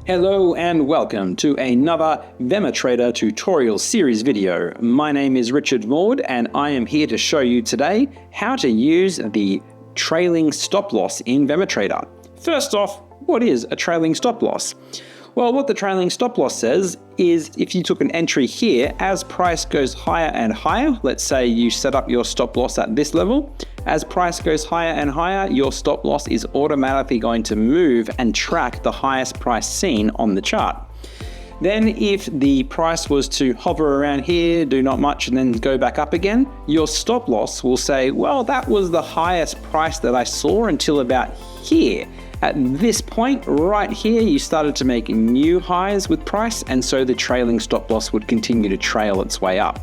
Hello and welcome to another VEMA Trader tutorial series video. My name is Richard Maud and I am here to show you today how to use the trailing stop loss in VEMA Trader. First off, what is a trailing stop loss? Well, what the trailing stop loss says is if you took an entry here, as price goes higher and higher, let's say you set up your stop loss at this level, as price goes higher and higher, your stop loss is automatically going to move and track the highest price seen on the chart. Then if the price was to hover around here, do not much, and then go back up again, your stop loss will say, well, that was the highest price that I saw until about here. At this point right here, you started to make new highs with price, and so the trailing stop loss would continue to trail its way up.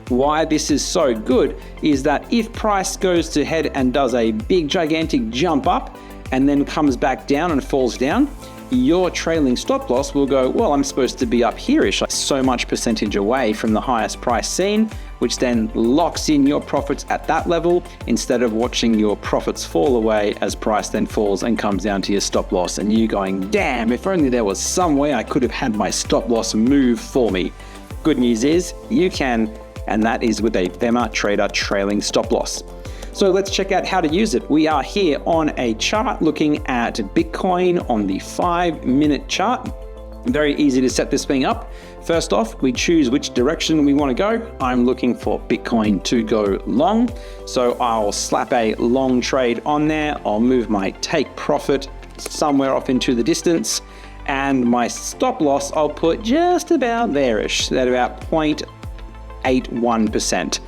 Why this is so good is that if price goes to head and does a big gigantic jump up and then comes back down and falls down, your trailing stop loss will go, well, I'm supposed to be up here-ish, so much percentage away from the highest price seen, which then locks in your profits at that level instead of watching your profits fall away as price then falls and comes down to your stop loss and you going, damn, if only there was some way I could have had my stop loss move for me. Good news is you can, and that is with a VEMA Trader trailing stop loss. So let's check out how to use it. We are here on a chart looking at Bitcoin on the 5-minute chart. Very easy to set this thing up. First off, we choose which direction we want to go. I'm looking for Bitcoin to go long. So I'll slap a long trade on there. I'll move my take profit somewhere off into the distance. And my stop loss, I'll put just about there-ish, at about 0.81%.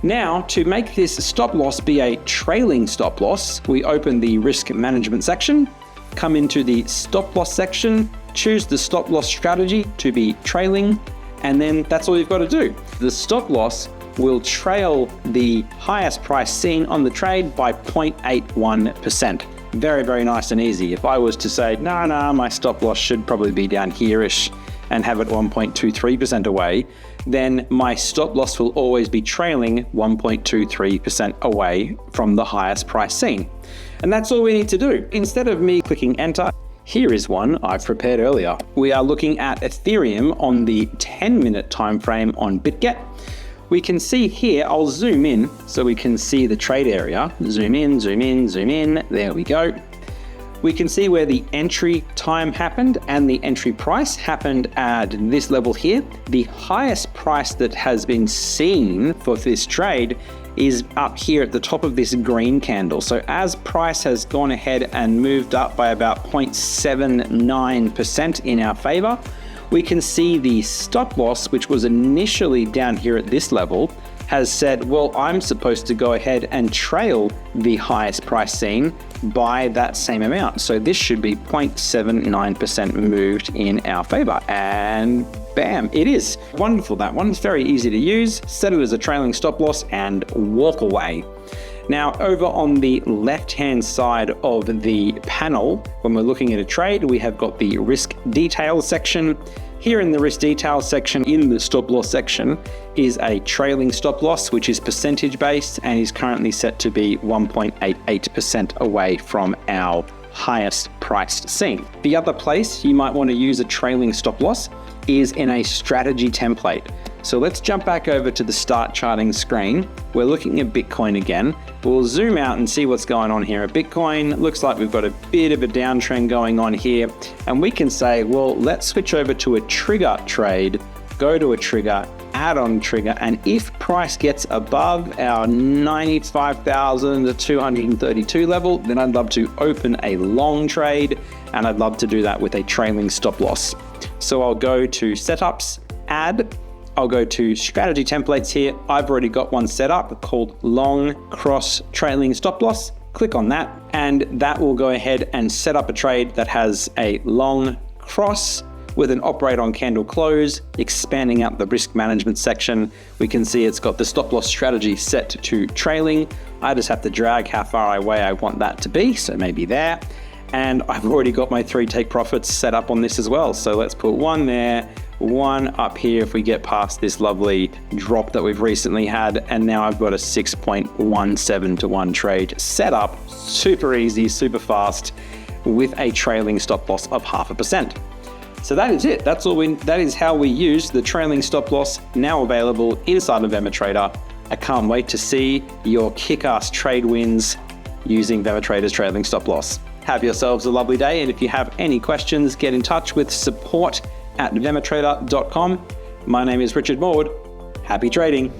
Now, to make this stop loss be a trailing stop loss, we open the risk management section, come into the stop loss section, choose the stop loss strategy to be trailing, and then that's all you've got to do. The stop loss will trail the highest price seen on the trade by 0.81%. Very, very nice and easy. If I was to say, nah, my stop loss should probably be down here-ish and have it 1.23% away, then my stop loss will always be trailing 1.23% away from the highest price seen. And that's all we need to do. Instead of me clicking enter, here is one I've prepared earlier. We are looking at Ethereum on the 10-minute time frame on BitGet. We can see here, I'll zoom in so we can see the trade area. Zoom in, zoom in, zoom in. There we go. We can see where the entry time happened and the entry price happened at this level here. The highest price that has been seen for this trade is up here at the top of this green candle. So as price has gone ahead and moved up by about 0.79% in our favor, we can see the stop loss, which was initially down here at this level, has said, well, I'm supposed to go ahead and trail the highest price seen by that same amount. So this should be 0.79% moved in our favor. And bam, it is. Wonderful, that one. It's very easy to use. Set it as a trailing stop loss and walk away. Now, over on the left-hand side of the panel, when we're looking at a trade, we have got the risk details section. Here in the risk details section, in the stop loss section, is a trailing stop loss, which is percentage based and is currently set to be 1.88% away from our highest priced seen. The other place you might want to use a trailing stop loss is in a strategy template. So let's jump back over to the start charting screen. We're looking at Bitcoin again. We'll zoom out and see what's going on here at Bitcoin. Looks like we've got a bit of a downtrend going on here. And we can say, well, let's switch over to a trigger trade, go to a trigger, add on trigger. And if price gets above our 95,232 level, then I'd love to open a long trade. And I'd love to do that with a trailing stop loss. So I'll go to setups, add. I'll go to strategy templates here. I've already got one set up called long cross trailing stop loss. Click on that and that will go ahead and set up a trade that has a long cross with an operate on candle close. Expanding out the risk management section, we can see it's got the stop loss strategy set to trailing. I just have to drag how far away I want that to be, so maybe there. And I've already got my 3 take profits set up on this as well. So let's put one there, one up here if we get past this lovely drop that we've recently had. And now I've got a 6.17 to 1 trade set up. Super easy, super fast, with a trailing stop loss of 0.5%. So that is it. That is how we use the trailing stop loss, now available inside of VEMA Trader. I can't wait to see your kick-ass trade wins using VEMA Trader's trailing stop loss. Have yourselves a lovely day, and if you have any questions, get in touch with support@vematrader.com. My name is Richard Maud. Happy trading.